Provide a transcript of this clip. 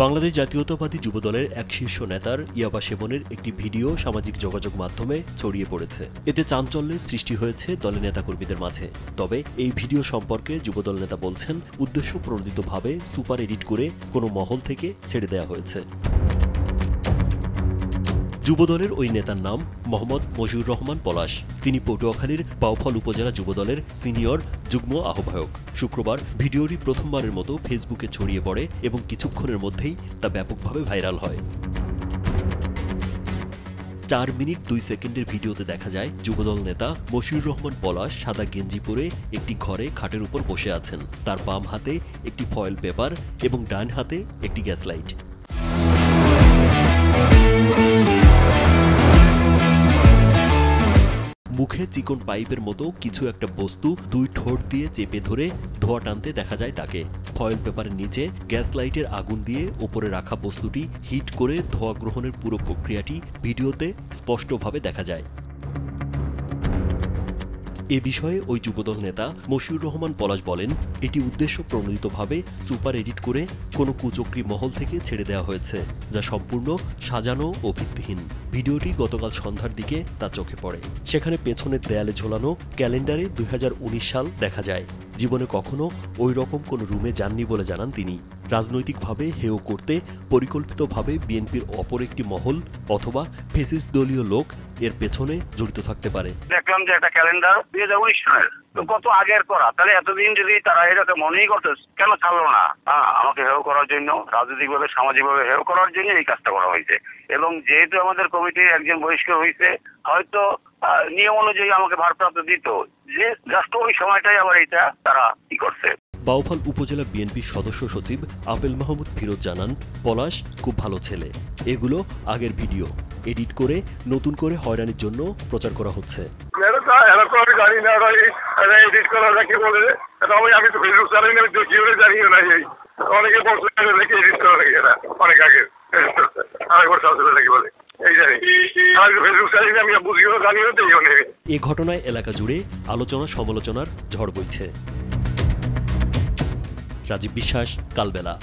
বাংলাদেশ জাতীয়তাবাদী যুবদলের এক শীর্ষ নেতার ইয়াবা সেবনের একটি ভিডিও সামাজিক যোগাযোগ মাধ্যমে ছড়িয়ে পড়েছে। এতে চাঞ্চল্যের সৃষ্টি হয়েছে দলের নেতাকর্মীদের মাঝে। তবে এই ভিডিও সম্পর্কে যুবদল নেতা বলছেন, উদ্দেশ্যপ্রণোদিতভাবে সুপার এডিট করে কোনো মহল থেকে ছেড়ে দেওয়া হয়েছে। যুবদলের ওই নেতার নাম মোহাম্মদ মশিউর রহমান পলাশ। তিনি পটুয়াখালীর বাউফল উপজেলা যুবদলের সিনিয়র যুগ্ম আহ্বায়ক। শুক্রবার ভিডিওটি প্রথমবারের মতো ফেসবুকে ছড়িয়ে পড়ে এবং কিছুক্ষণের মধ্যেই তা ব্যাপকভাবে ভাইরাল হয়। 4 মিনিট 2 সেকেন্ডের ভিডিওতে দেখা যায় যুবদল নেতা মশিউর রহমান পলাশ সাদা গেঞ্জি পরে একটি ঘরে খাটের উপর বসে আছেন। তার বাম হাতে একটি ফয়েল পেপার এবং ডান হাতে একটি গ্যাস লাইট। মুখে চিকন পাইপের মতো কিছু একটা বস্তু 2 ঠোঁট দিয়ে চেপে ধরে ধোঁয়া টানতে দেখা যায় তাকে। ফয়েল পেপারের নিচে গ্যাস লাইটের আগুন দিয়ে উপরে রাখা বস্তুটি হিট করে ধোঁয়া গ্রহণের পুরো প্রক্রিয়াটি ভিডিওতে স্পষ্টভাবে দেখা যায়। এ বিষয়ে ওই যুবদল নেতা মশিউর রহমান পলাশ বলেন, এটি উদ্দেশ্যপ্রণোদিতভাবে সুপার এডিট করে কোনো কুচক্রী মহল থেকে ছেড়ে দেওয়া হয়েছে, যা সম্পূর্ণ সাজানো ও ভিত্তিহীন। ভিডিওটি গতকাল সন্ধ্যার দিকে তা চোখে পড়ে। সেখানে পেছনের দেয়ালে ঝোলানো ক্যালেন্ডারে 2019 সাল দেখা যায়। জীবনে কখনো ওই রকম কোনো রুমে যাননি বলে জানান তিনি। রাজনৈতিকভাবে হেয় করতে পরিকল্পিতভাবে বিএনপির অপর একটি মহল অথবা ফ্যাসিস্ট দলীয় লোক এর পেছনে জড়িত থাকতে পারে। দেখলাম যে একটা ক্যালেন্ডার 2019 সালের, তো কত আগের করা, তাহলে এতদিন যদি তারা এরকম মনেই করতে কেন ছাড়লো না? আমাকে হেয় করার জন্য, রাজনৈতিকভাবে সামাজিকভাবে হেয় করার জন্য এই কাজটা করা হয়েছে। এবং যেহেতু আমাদের কমিটির একজন বহিষ্কার হয়েছে, হয়তো নিয়ম অনুযায়ী আমাকে ভারপ্রাপ্ত দিত, যে জাস্ট ওই সময়টাই আবার এটা তারা কি করছে। বাউফল উপজেলা বিএনপির সদস্য সচিব আপেল মাহমুদ ফিরোজ জানান, পলাশ খুব ভালো ছেলে। এগুলো আগের ভিডিও এডিট করে নতুন করে হয়রানির জন্য প্রচার করা হচ্ছে। এ ঘটনায় এলাকা জুড়ে আলোচনা সমালোচনার ঝড় বইছে। রাজীব বিশ্বাস, কালবেলা।